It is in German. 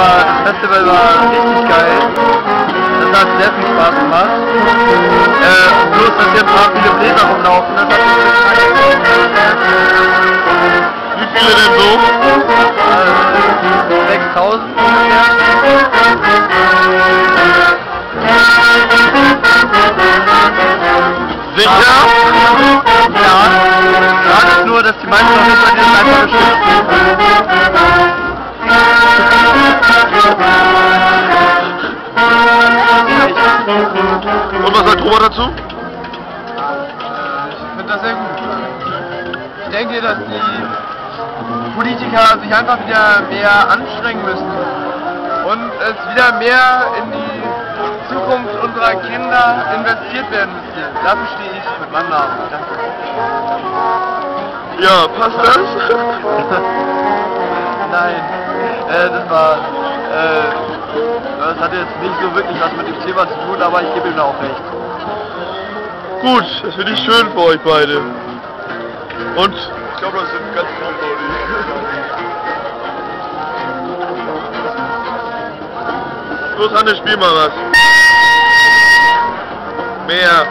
das Festival war richtig geil. Das hat sehr viel Spaß gemacht. Bloß, dass hier ein paar viele Bläser rumlaufen. Das hat Wie viele denn so? 6.000 ungefähr. Sicher? Ja. Schade ist nur, dass die meisten noch nicht bei denen einfach bestimmt Und was sagt Robert dazu? Ich finde das sehr gut. Ich denke, dass die Politiker sich einfach wieder mehr anstrengen müssen und es wieder mehr in die Zukunft unserer Kinder investiert werden müsste. Dafür stehe ich mit meinem Namen. Danke. Ja, passt das? Nein, das hat jetzt nicht so wirklich was mit dem Thema zu tun, aber ich gebe ihm da auch recht. Gut, das finde ich schön für euch beide. Und ich glaube, das sind ganz viele Leute. Los, Hannes, spiel mal was. Mehr.